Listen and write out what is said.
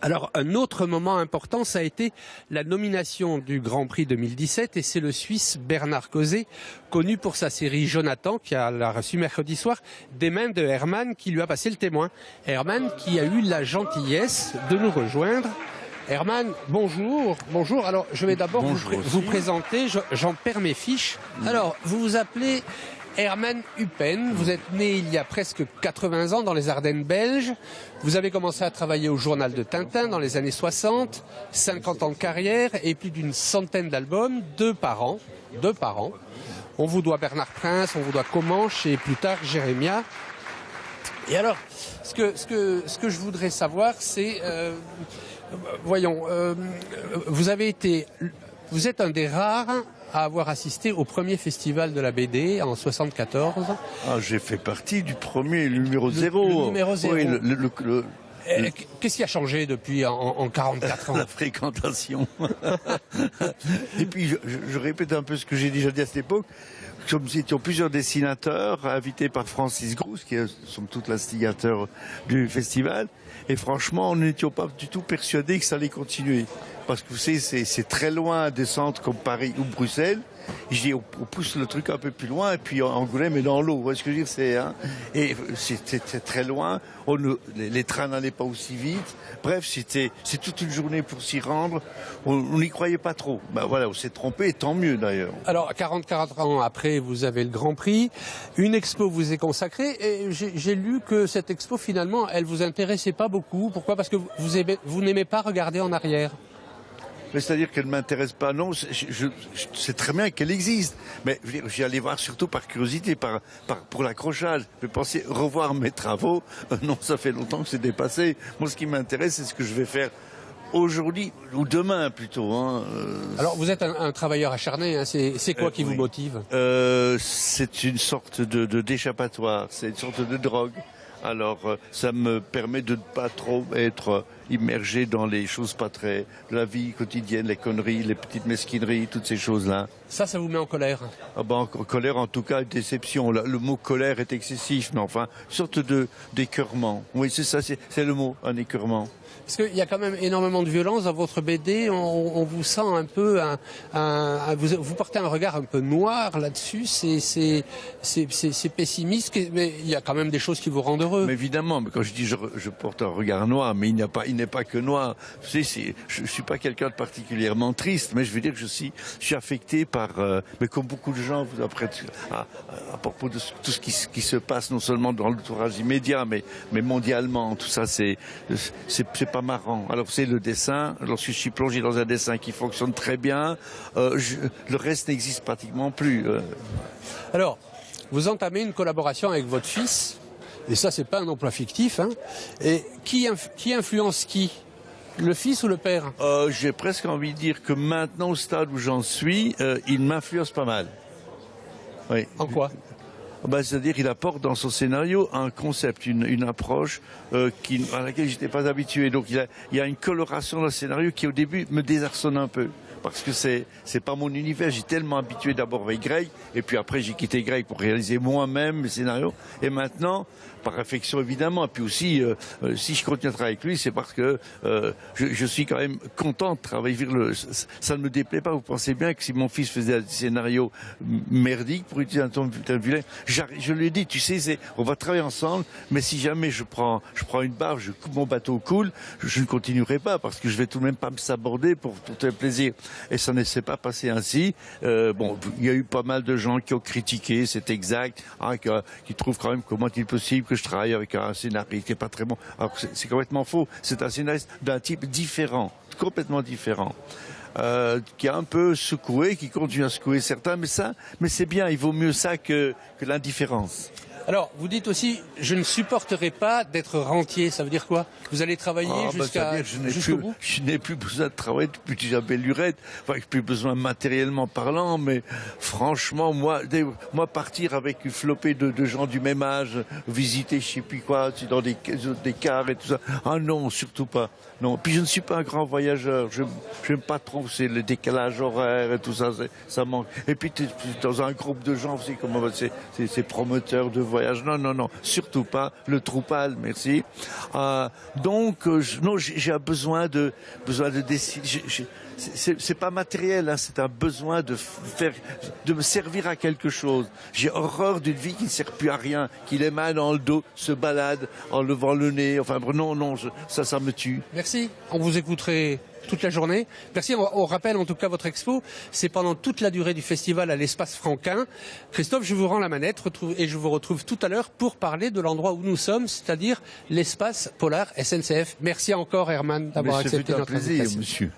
Alors, un autre moment important, ça a été la nomination du Grand Prix 2017, et c'est le Suisse Bernard Causé, connu pour sa série Jonathan, qui l'a reçu mercredi soir, des mains de Herman, qui lui a passé le témoin. Herman qui a eu la gentillesse de nous rejoindre. Herman, bonjour. Bonjour. Alors, je vais d'abord vous présenter. J'en perds mes fiches. Alors, vous vous appelez Herman Huppen. Vous êtes né il y a presque 80 ans dans les Ardennes belges. Vous avez commencé à travailler au journal de Tintin dans les années 60, 50 ans de carrière et plus d'une centaine d'albums, deux par an. On vous doit Bernard Prince, on vous doit Comanche et plus tard Jérémia. Et alors, ce que je voudrais savoir, c'est... vous êtes un des rares à avoir assisté au premier festival de la BD en 74. Ah, j'ai fait partie du premier, le numéro 0. Le numéro 0. Oui, qu'est-ce qui a changé depuis en 44 ans? La fréquentation. Et puis, je répète un peu ce que j'ai déjà dit à cette époque. Nous étions plusieurs dessinateurs invités par Francis Grousse, qui est somme toute l'instigateur du festival. Et franchement, nous n'étions pas du tout persuadés que ça allait continuer. Parce que vous savez, c'est très loin des centres comme Paris ou Bruxelles. Je dis, on pousse le truc un peu plus loin, et puis Angoulême est dans l'eau. Vous voyez ce que je veux dire? Et c'était très loin. Les trains n'allaient pas aussi vite. Bref, c'est toute une journée pour s'y rendre. On n'y croyait pas trop. Ben voilà, on s'est trompé, et tant mieux d'ailleurs. Alors, 44 ans après, vous avez le Grand Prix. Une expo vous est consacrée. Et j'ai lu que cette expo, finalement, elle vous intéressait pas beaucoup. Pourquoi? Parce que vous n'aimez pas regarder en arrière. C'est-à-dire qu'elle ne m'intéresse pas, non, je sais très bien qu'elle existe, mais j'y allais voir surtout par curiosité, pour l'accrochage. Je pensais revoir mes travaux, non, ça fait longtemps que c'est dépassé. Moi, ce qui m'intéresse, c'est ce que je vais faire aujourd'hui, ou demain plutôt. Alors, vous êtes un travailleur acharné, c'est quoi qui vous motive? C'est une sorte d'échappatoire, c'est une sorte de drogue. Alors, ça me permet de ne pas trop être immergé dans les choses pas très... de la vie quotidienne, les conneries, les petites mesquineries, toutes ces choses-là. Ça vous met en colère? Ah ben, en colère, en tout cas, déception. Le mot colère est excessif, mais enfin, une sorte d'écœurement. Oui, c'est ça, c'est le mot, un écœurement. Parce qu'il y a quand même énormément de violence dans votre BD, on vous sent un peu, vous portez un regard un peu noir là-dessus, c'est pessimiste, mais il y a quand même des choses qui vous rendent heureux. Mais évidemment, mais quand je dis je porte un regard noir, mais il n'est pas que noir. Je suis pas quelqu'un de particulièrement triste, mais je veux dire que je suis affecté par, mais comme beaucoup de gens, après, à propos de tout ce qui se passe, non seulement dans l'entourage immédiat, mais mondialement, tout ça, c'est pas marrant. Alors c'est le dessin, lorsque je suis plongé dans un dessin qui fonctionne très bien, le reste n'existe pratiquement plus. Alors, vous entamez une collaboration avec votre fils, et ça c'est pas un emploi fictif, et qui influence qui? Le fils ou le père? J'ai presque envie de dire que maintenant, au stade où j'en suis, il m'influence pas mal. Oui. En quoi? C'est-à-dire qu'il apporte dans son scénario un concept, une approche à laquelle j'étais pas habitué. Donc il y a une coloration dans le scénario qui au début me désarçonne un peu. Parce que c'est pas mon univers, j'ai tellement habitué d'abord avec Greg, et puis après j'ai quitté Greg pour réaliser moi-même mes scénarios, et maintenant, par réflexion évidemment, et puis aussi, si je continue à travailler avec lui, c'est parce que je suis quand même content de travailler ça ne me déplaît pas, vous pensez bien que si mon fils faisait des scénarios merdiques, pour utiliser un terme vilain, je lui ai dit, tu sais, on va travailler ensemble, mais si jamais je prends une barre, mon bateau coule, je ne continuerai pas, parce que je vais tout de même pas me saborder pour te plaisir. Et ça ne s'est pas passé ainsi. Bon, il y a eu pas mal de gens qui ont critiqué, c'est exact, qui trouvent quand même comment est-il possible que je travaille avec un scénariste qui n'est pas très bon. Alors c'est complètement faux. C'est un scénariste d'un type différent, complètement différent. Qui a un peu secoué, qui continue à secouer certains, mais c'est bien, il vaut mieux ça que l'indifférence. Alors, vous dites aussi, je ne supporterai pas d'être rentier. Ça veut dire quoi? Vous allez travailler jusqu'au bout? Je n'ai plus besoin de travailler depuis que j'avais l'urette. Enfin, je n'ai plus besoin matériellement parlant, mais franchement, moi partir avec une flopée de gens du même âge, visiter je sais plus quoi, dans des cars et tout ça. Ah non, surtout pas. Non. Puis je ne suis pas un grand voyageur. Je n'aime pas trop, c'est le décalage horaire et tout ça, ça manque. Et puis dans un groupe de gens, vous savez comment c'est promoteur de voyage. voyage. Non, non, non, surtout pas. Le Drupal, merci. Non, j'ai besoin de décider. C'est pas matériel, hein, c'est un besoin de me servir à quelque chose. J'ai horreur d'une vie qui ne sert plus à rien, qui les mains dans le dos, se balade en levant le nez. Enfin, non, ça me tue. Merci. On vous écouterait toute la journée. Merci. On rappelle en tout cas votre expo. C'est pendant toute la durée du festival à l'espace Franquin. Christophe, je vous rends la manette et je vous retrouve tout à l'heure pour parler de l'endroit où nous sommes, c'est-à-dire l'espace polar SNCF. Merci encore Herman d'avoir accepté notre invitation. Monsieur.